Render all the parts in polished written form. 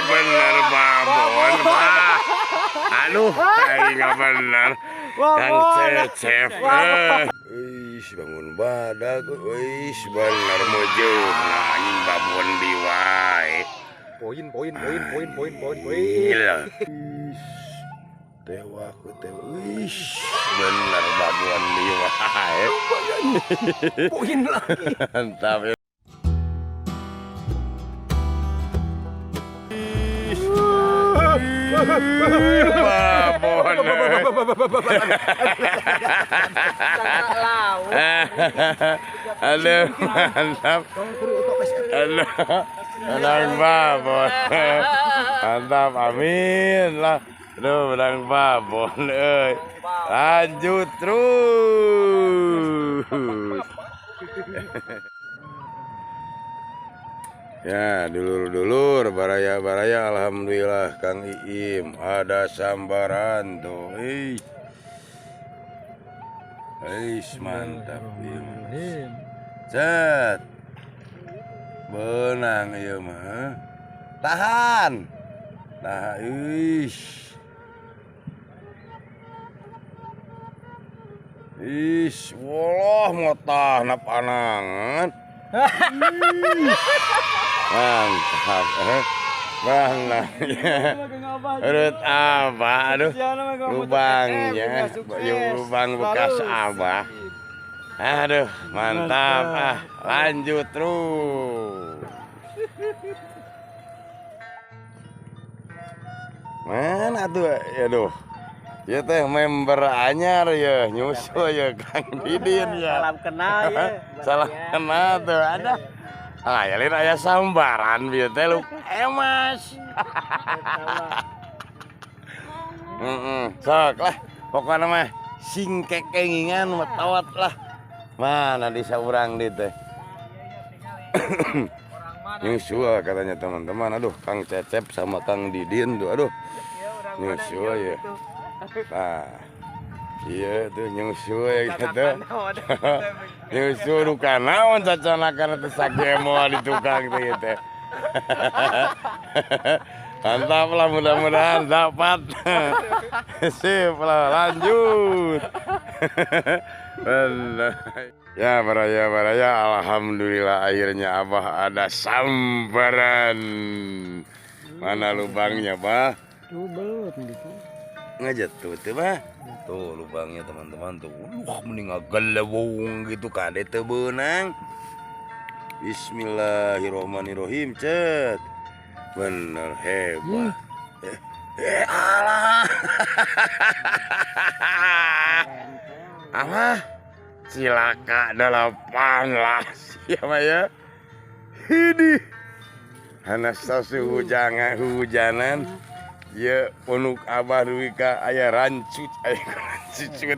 Bener babon. Aduh, nggak bener. Kang Cecep. Bangun badak. Bener mujud. Anjing babon diwai. Poin. Gila. Tewa ku tewa. Bener babon diwai. Poin lagi. Mantap ya. Babon. Aduh, mantap. Aduh, menang babon. Mantap, amin lah. Aduh, menang babon. Lanjut terus. Ya, dulur-dulur, baraya-baraya, alhamdulillah Kang Iim ada sambaran tuh. Mantap ieu. Cet. Benang ieu mah. Tahan. Nah, wallah motah napanangan. Mantap. Bangnya. Urut apa? Aduh. Lubangnya. Lubang bekas abah. Aduh, mantap. Lanjut terus. Mana tuh? Aduh. Ya teh member anyar ya, nyusul ya Kang Didin ya. Salam kenal ya. Salam kenal tuh ada. Ayalin aya sambaran bieu teh lu emas. Sok lah pokoknya mah sing kekengingan metawat lah. Mana di saurang di teh. Nyusul katanya teman-teman. Aduh, Kang Cecep sama Kang Didin tuh aduh. Nyusul ya. Nah, iya tuh nyusul ya gitu. Nyusul duka naon cacanakan itu sagemo di tukang tuh gitu. Mantap lah, mudah-mudahan dapat. Sip lah, lanjut. Ya baraya, alhamdulillah akhirnya Abah ada sambaran. Mana lubangnya, Bah? Tuh belut gitu. Ngejatuh tuh mah tuh lubangnya teman-teman tuh mending gelewung gitu kade teu beunang. Bismillahirrohmanirrohim cet bener hebat. Alah apa cilaka 18 ya Maya ini Anastasia hujanan. Ya punuk Abah Ruika aya rancut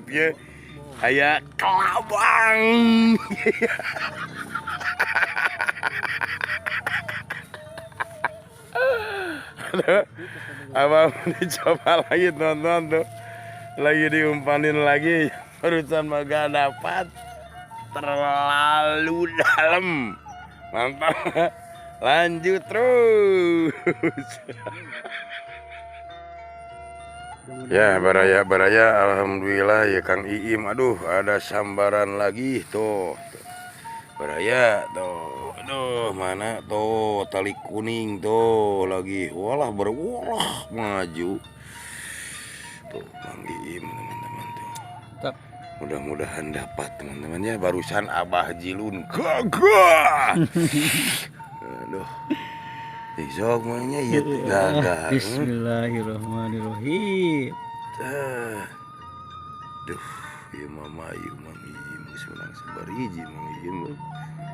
ya aya kelabang. Abah dicoba lagi nonton tuh lagi diumpanin lagi urusan mah gak dapat terlalu dalam. Mantap. Lanjut terus. Ya baraya alhamdulillah ya Kang Iim. Aduh ada sambaran lagi tuh baraya tuh. Aduh mana tuh tali kuning tuh lagi walah berwalah maju tuh Kang Iim teman-teman tuh. Mudah-mudahan dapat teman-teman ya. Barusan Abah Jilun gagah. Aduh sok mainnya ya gagal. Bismillahirrohmanirrohim. Duh, ya mama ayu Mang Iim sunang sabariji Mang Iim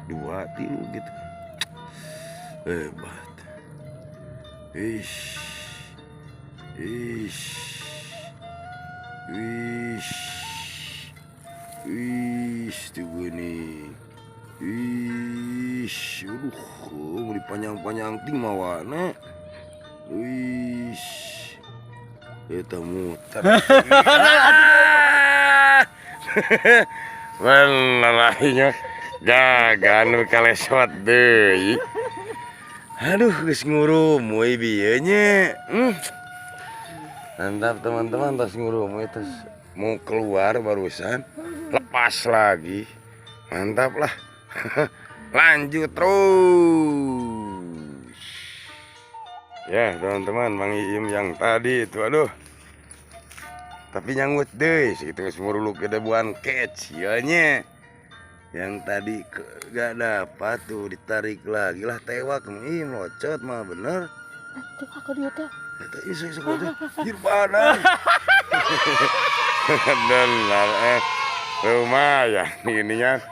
2 3 gitu. Hebat. Ish. Tuh gini. Mau dipanjang-panjang ting mawana. Itu muter. Belalainya gagal nu kalesot deui. Aduh geus ngurum we bieu nya. Mantap teman-teman, tas ngurum we terus mau keluar barusan lepas lagi. Mantap lah. Lanjut terus. Ya teman-teman, Mang Iim yang tadi itu aduh. Tapi nyangut deh, segitu semuruluk ke debuan catch ya nya. Yang tadi gak dapat tuh ditarik lagi lah tewak Mang Iim locot mah bener. Coba ke dia teh. Eta isu aja. Hir badan. Dan lumayan ininya.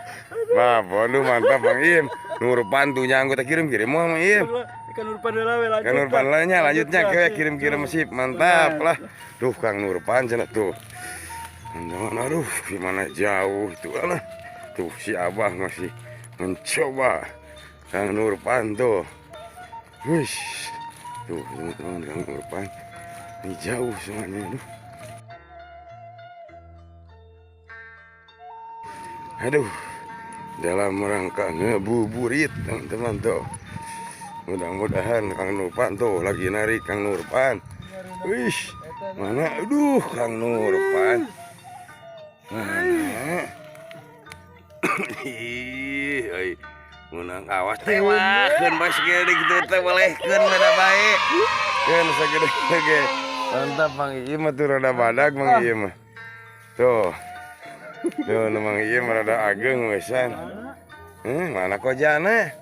Wah, bodoh mantap Mang Iim. Nurpan tuh nyanggut kirim-kirim mau Mang Iim. Ikan Nurpan lah lanjut. Kang Nurpan lainnya lanjutnya kayak kirim-kirim sip mantap lah. Duh Kang Nurpan cenah tuh. Jangan aduh gimana jauh itu lah. Tuh si Abah masih mencoba. Kang Nurpan tuh. Wish. Tuh teman-teman Kang Nurpan. Ini jauh semuanya aduh. Aduh. Dalam rangka ngebuburit teman-teman tuh. Mudah-mudahan Kang Nurpan tuh lagi narik Kang Nurpan. Wih, mana? Aduh, Kang Nurpan. Mana? Ih, menang awas tewakeun bas gede gitu teh bolehkeun beda bae. Keun sagede ge. Mantap Mang Iim mah tuh rada badag Mang Iim mah. Tuh. Tuh Mang Iim rada ageng wesan. Mana kojana?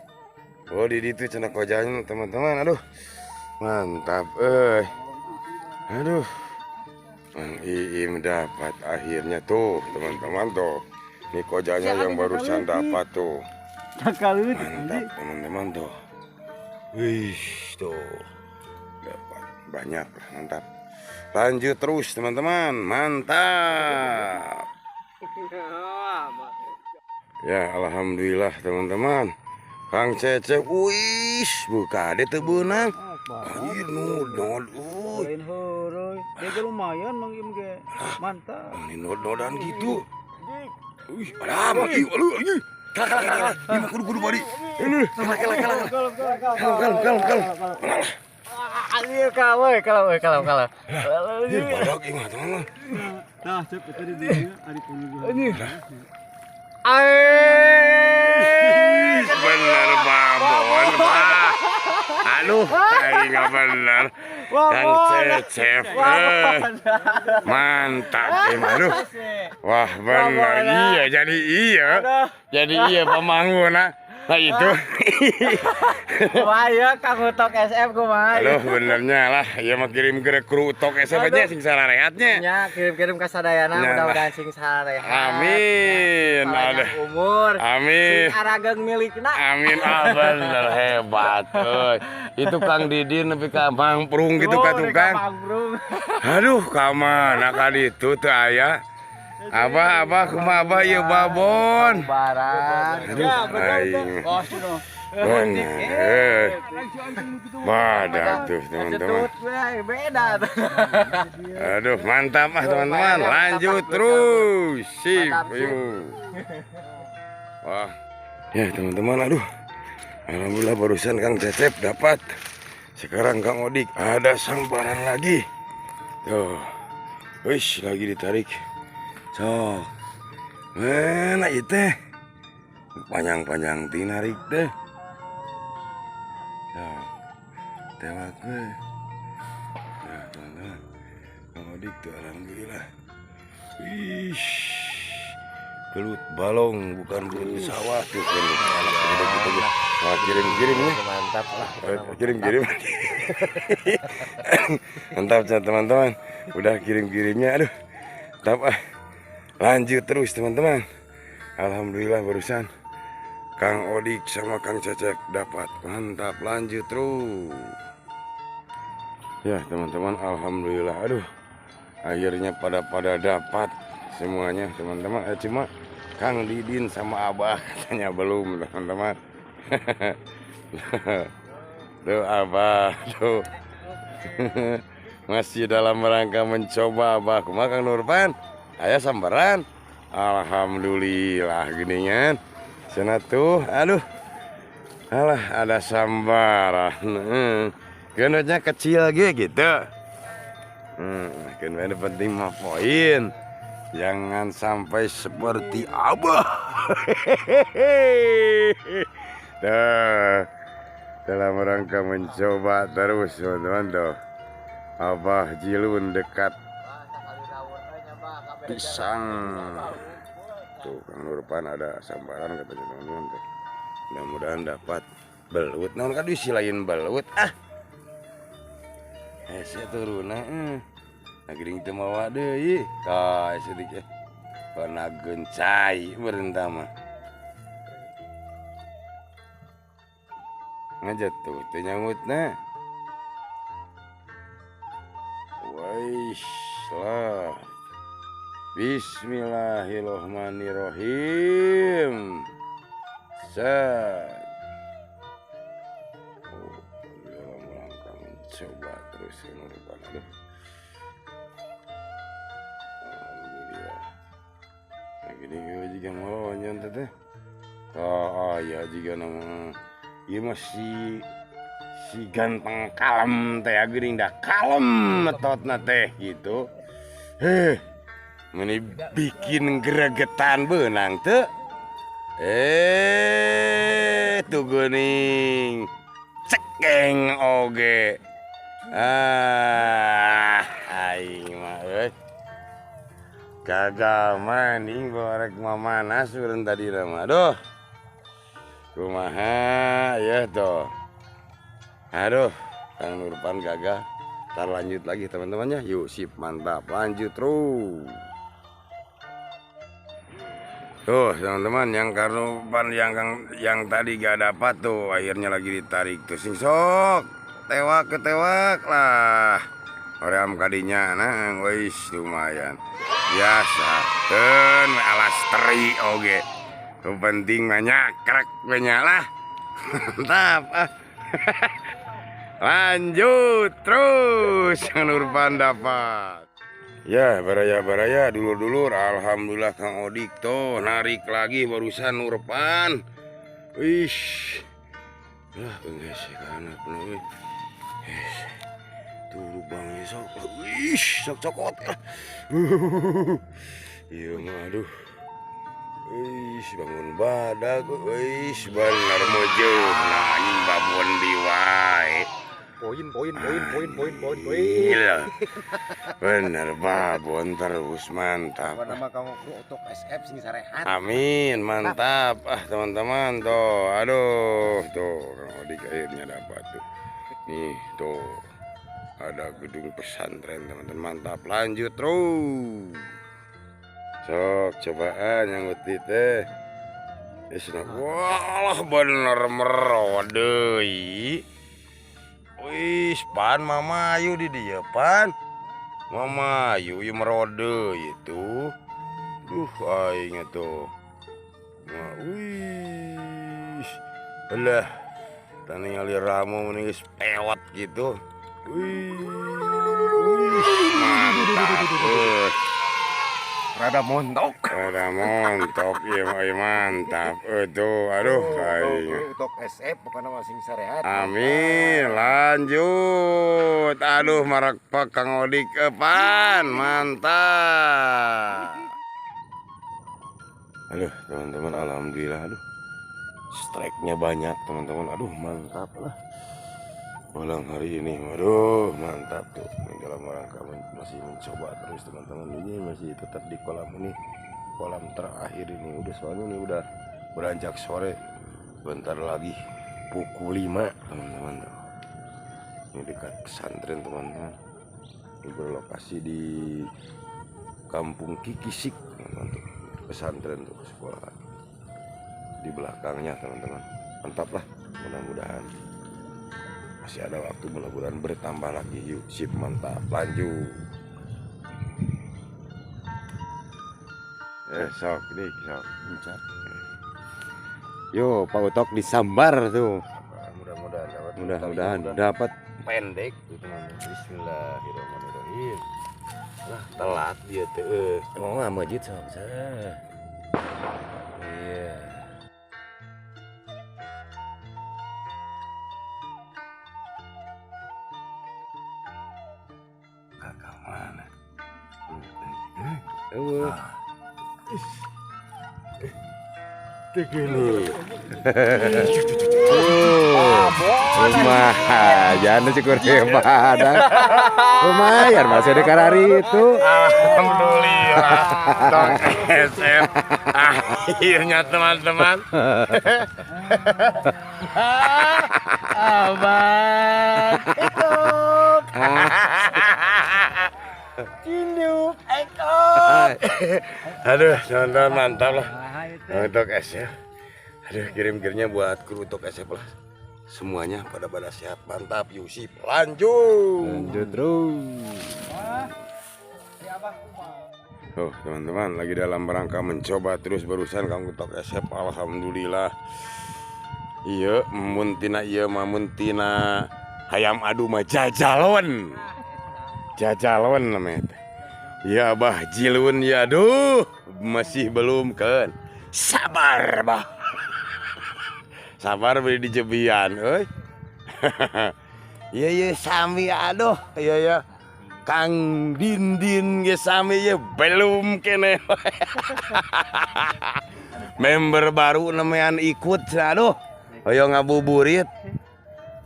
Oh di situ cenah kojanya teman-teman. Aduh. Mantap aduh. Mang Iim dapat akhirnya tuh teman-teman tuh. Ini kojanya yang barusan dapat tuh. Mantap teman-teman tuh. Wih tuh. Dapat banyak mantap. Lanjut terus teman-teman. Mantap. Ya alhamdulillah teman-teman. Kang Cecep, wis buka deh tuh benang. Anjir nodol, Lain heureui. Dia lumayan Mang Iim ge. Mantap. Ini nodolan gitu. Wih, ada Mang Iim, aduh. Kalah. Ini mah kudu bari. Ini, kalah. Kalem. Anjir kalah. Anjir badak ieu mah teman. Nah, cep tadi dia ari penuju. Ini. Bener babon Pak. Aduh, aing nggak bener. Kang Cecep. Mantap emang aduh. Wah, bener iya jadi iya. Jadi iya pemangguna. Nah itu. Wah ya Kang Utok SF kumaha. Aduh benernya lah, ya mah kirim ke kru Utok SF aja sing sararehatnya. Ya kirim-kirim ke sadayana mudah-mudahan sing sarehat. Amin. Ada umur. Amin. Sing arageng milikna. Amin. Bener hebat euy. Itu Kang Didin nepi ka mangprung gitu ka tukang. Aduh ka mana ka ditu teu aya. Abah kumaha ieu babon. Barang. Aduh aing. Bener. Badak tuh teman-teman. Beda. Aduh mantap ah teman-teman. Lanjut terus. Sip. Yuk. Wah. Ya teman-teman aduh. Alhamdulillah barusan Kang Cecep dapat. Sekarang Kang Odik ada sambaran lagi. Tuh. Wis lagi ditarik. Sok. Mana itu? Panjang-panjang tinarik deh. Nah, tewak deh. Nah, teman-teman. Kang Odik tuh alhamdulillah. Wih. Belut balong bukan belut pesawat tuh kan. Nah, kirim-kirim nih. Mantap lah. Kirim-kirim. Mantap teman-teman. Udah kirim-kirimnya aduh. Mantap ah. Lanjut terus teman-teman. Alhamdulillah barusan Kang Odik sama Kang Cecep dapat. Mantap lanjut terus. Ya teman-teman alhamdulillah. Aduh. Akhirnya pada dapat semuanya teman-teman. Cuma Kang Didin sama Abah katanya belum teman-teman. Tuh Abah tuh. Masih dalam rangka mencoba Abah kumaha Kang Nurpan. Aya sambaran. Alhamdulillah geningan. Cenah tuh, aduh. Alah ada sambaran. Genotnya kecil ge gitu. Kan penting mah poin. Jangan sampai seperti Abah. Dah. Dalam rangka mencoba terus teman-teman tuh. Abah Jilun dekat pisang. Tuh Kang Nurpan ada sambaran katanya teman-teman tuh. Mudah-mudahan dapat belut. Naon kan disilain belut ah. Sia turuna geuning teu mawa deui. Ka sedikit. Kana gencai berentah mah. Ngajatuh teu nyangutna. Wais lah. Bismillahirrahmanirrahim. Set. Dalam rangka mencoba terus Nurpan. Aduh. Alhamdulillah. Nah gini juga ngelonyon teh. Ya juga nama. Ieu masih si ganteng kalem teh geuning da kalem metodna teh gitu. Meni bikin gregetan beunang teu. Tuh geuning cekeng oge. Aing mah euy. Gagal maning gorek mamanas urang tadi mah. Aduh. Kumaha ya tuh. Aduh, Kang Nurpan gagal. Ntar lanjut lagi teman-temannya. Yuk sip mantap lanjut terus. Tuh teman-teman yang Kang Nurpan yang tadi gak dapat tuh akhirnya lagi ditarik tuh sing sok tewak ketewak lah. Oream kadinya nah wis lumayan. Biasa. Ten alas teri oge. Yang penting banyak krek lah. Mantap. Lanjut terus Kang Nurpan dapat. Ya baraya dulur-dulur. Alhamdulillah Kang Odik tuh narik lagi barusan Nurpan. Wish. Lah geus kana peuh. Tuh lubangnya sok. Wish sok cokot. Iya mah aduh. Wis bangun badag, wis bener mojeuh nah anjing babon di wae. Poin. Gila. Bener babon terus mantap. Apa nama kamu untuk SF sini sarehat. Amin, mantap. Teman-teman tuh. Aduh, tuh Odik akhirnya dapat tuh. Nih, tuh. Ada gedung pesantren, teman-teman. Mantap, lanjut terus. Sok cobaan yang uti teh. Wah bener merode. Wis pan Mama Ayu di dia pan. Mama Ayu yang merode itu. Aing tuh. Nah, wis. Alah. Tani ngali ramu mending pewat gitu. Wis mantap. Rada montok Iya mantap. Tuh aduh aing. untuk SF bukan nama sing sarehat. Amin lanjut. Aduh marak pak Kang Odik pan mantap. Aduh teman-teman alhamdulillah aduh. Strike-nya banyak teman-teman. Aduh mantap lah. Pulang hari ini, waduh mantap tuh. Dalam rangka masih mencoba terus teman-teman, ini masih tetap di kolam ini, kolam terakhir ini udah soalnya ini udah beranjak sore, bentar lagi pukul 5 teman-teman. Ini dekat pesantren teman-teman. Ini berlokasi di Kampung Kikisik teman-teman tuh. Pesantren tuh sekolah di belakangnya teman-teman. Mantap lah, mudah-mudahan masih ada waktu, mudah-mudahan bertambah lagi. Yuk sip mantap lanjut. Sok nih sok puncak. Yo Pak Utok disambar tuh. Mudah-mudahan dapat Pendek gitu. Bismillahirrahmanirrahim. Lah telat dia teh. Mau nggak masjid sok Iya. Kakak mana? Tegini. Rumah jangan cukur hebat. Lumayan masih ada karari itu. Alhamdulillah. Dong SM. Akhirnya teman-teman. Abang ikut. Cinduk ikut. Aduh, teman-teman mantap lah. Untuk SF. Aduh, kirim-kirimnya buat kru untuk SF lah. Semuanya pada sehat, mantap. Yusuf, lanjut terus. Oh, teman-teman lagi dalam rangka mencoba terus barusan Kang Utok SF. Alhamdulillah. Iya, muntina iya muntina hayam adu mah jajalon. Jajalon namanya. Ya bah jilun ya, aduh masih belum kan. Sabar bah. Sabar beri di jebian, euy. Iya sami aduh, iya. Kang Dindin ge sami ye belum kene. Member baru nemean ikut, aduh. Ayo ngabuburit.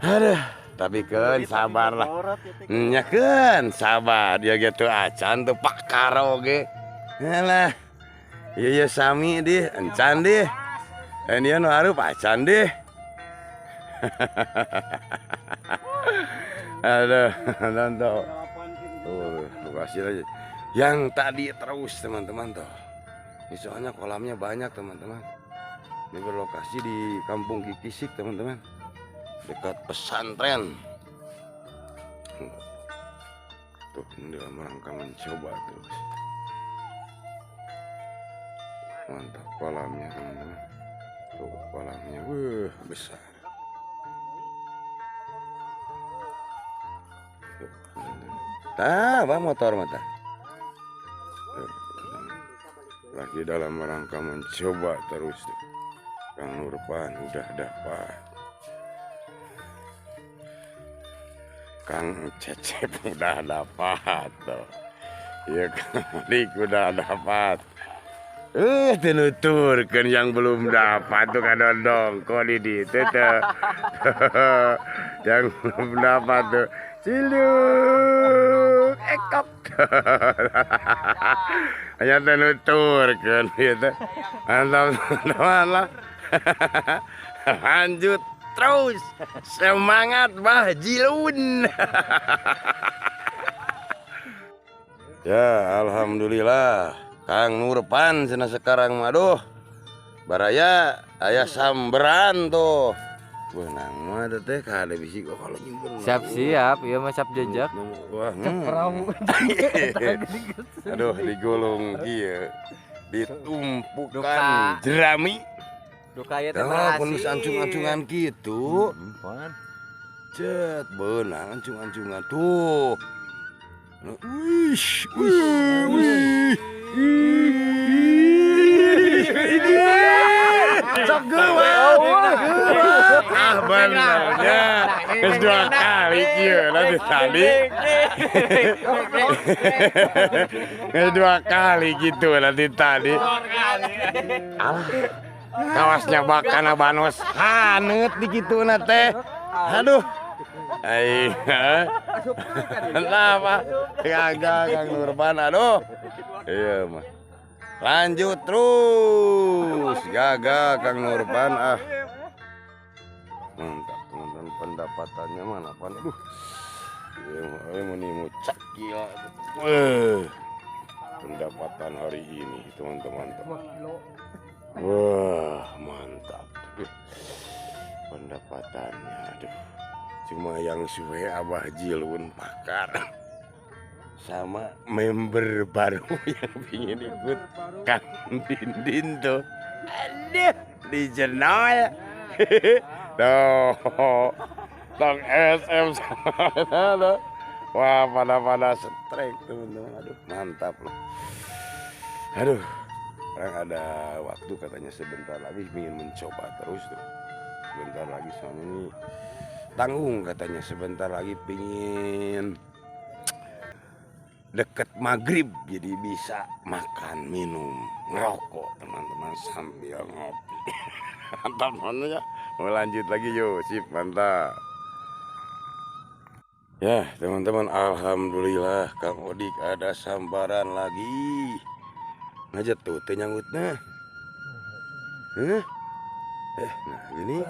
Aduh, tapi kan sabar lah. Nya kan sabar dia gitu acan tuh Pak Karo ge. Yalah. Iya sami deh, encan deh. Dia nu harup acan deh. Aduh, nonton. Tuh, lokasi aja. Yang tadi terus teman-teman tuh. Ini soalnya kolamnya banyak teman-teman. Ini berlokasi di Kampung Kikisik teman-teman. Dekat pesantren. Tuh, ini dalam rangka mencoba terus. Mantap kolamnya teman-teman. Tuh kolamnya, besar. Bang motor mata. Lagi dalam rangka mencoba terus tuh. Kang Nurpan udah dapat. Kang Cecep udah dapat tuh. Iya Kang Dik udah dapat. Tenuturkan yang belum dapat tuh kan dongko di situ tuh. Yang belum dapat tuh. Ciluk ekop. Hanya tenuturkan gitu. Mantap teman-teman lah. Lanjut terus. Semangat bah Jilun. Ya alhamdulillah. Kang Nurpan sana sekarang maduh baraya ayah samberan tuh benang mah teh kada bisi kok kalau nyimpen Siap ya mah siap jejak wah Perahu. aduh digolong kieu ditumpukan Duka. jerami duka ya teh kalau pun berhasil ancung-ancungan gitu cet benang ancung-ancungan tuh wih sok ah benernya terus 2 kali kieu nanti tadi terus 2 kali gitu nanti tadi kawasnya bakana banos haneut di kitu na teh aduh kenapa kagak Kang Nurpan aduh iya mah lanjut terus gagal Kang Nurpan ah mantap teman-teman pendapatannya mana pan aduh ya mau cak gila pendapatan hari ini teman-teman wah mantap pendapatannya aduh cuma yang suwe Abah Jilun pakar sama member baru yang ingin ikut Kang Dindin tuh aduh di jenol tuh Tong SM sama Wah, pada strike teman-teman. Aduh, mantap lah. Aduh, orang ada waktu katanya sebentar lagi ingin mencoba terus tuh. Sebentar lagi soalnya ini tanggung katanya sebentar lagi pingin deket maghrib jadi bisa makan minum ngerokok teman-teman sambil ngopi. Mantap ya. Mau lanjut lagi yuk, sip, mantap. Ya teman-teman, alhamdulillah Kang Odik ada sambaran lagi. Ngajak tuh teh nyangutnya. Nah gini.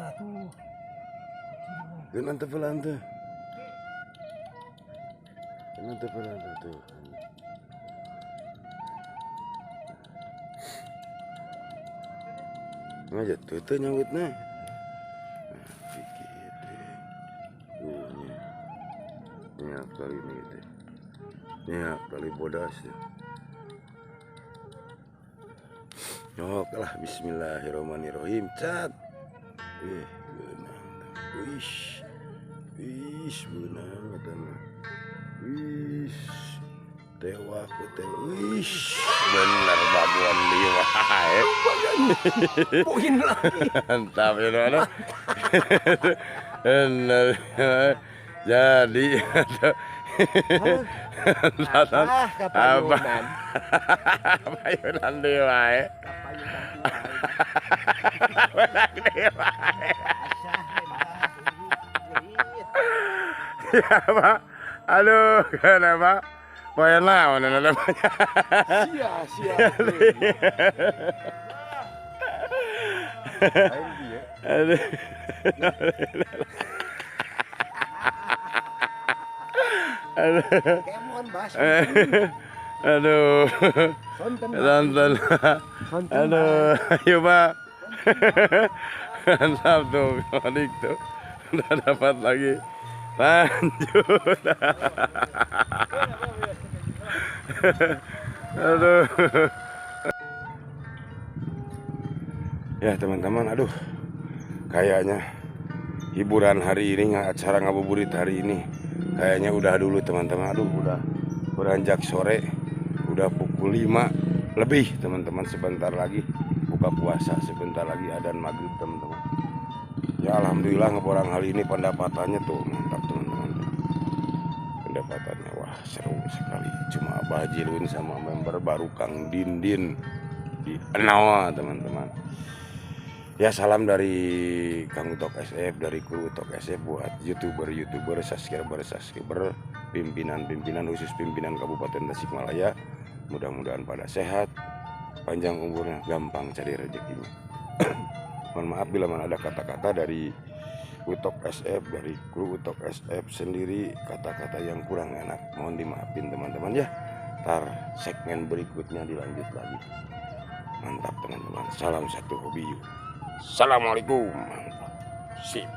Genan teh pelan tuh. Genan teh pelan tuh. Ngajak tuh teh nyangutnya. Ya kali ini teh. Ya kali bodas ya. Oke lah, bismillahirrahmanirrahim. Cat. Benang. Wish, benang katanya. Wish, tewa ku tewa. Wish, bener babuan liwa. Poin lagi. Mantap ya aduh. Bener. Jadi Kapayunan. Payunan dewa ya. Payunan dewa. Ya Pak. Aduh, kenapa? Poin naon namanya? Sia. Aduh. Kemon bas. Aduh. Nonton. Aduh, ayo Pak. Mantap tuh, Odik tuh. Udah dapat lagi. Lanjut. Aduh. Ya teman-teman, aduh. Kayaknya hiburan hari ini, acara ngabuburit hari ini kayaknya udah dulu teman-teman. Aduh, udah beranjak sore, udah pukul 5 lebih teman-teman. Sebentar lagi buka puasa, sebentar lagi adzan maghrib teman-teman. Ya alhamdulillah ngeborang hal ini pendapatannya tuh mantap teman-teman. Pendapatannya wah seru sekali. Cuma Abah Jirun sama member baru Kang Dindin di Enawa teman-teman. Ya salam dari Kang Utok SF, dari kru Utok SF buat YouTuber, subscriber, pimpinan khusus pimpinan Kabupaten Tasikmalaya. Mudah-mudahan pada sehat, panjang umurnya, gampang cari rezekinya. Mohon maaf bila mana ada kata-kata dari Utok SF, dari kru Utok SF sendiri, kata-kata yang kurang enak, mohon dimaafin teman-teman ya. Ntar segmen berikutnya dilanjut lagi. Mantap teman-teman, salam satu hobi yuk. Assalamualaikum. Mantap. Sip.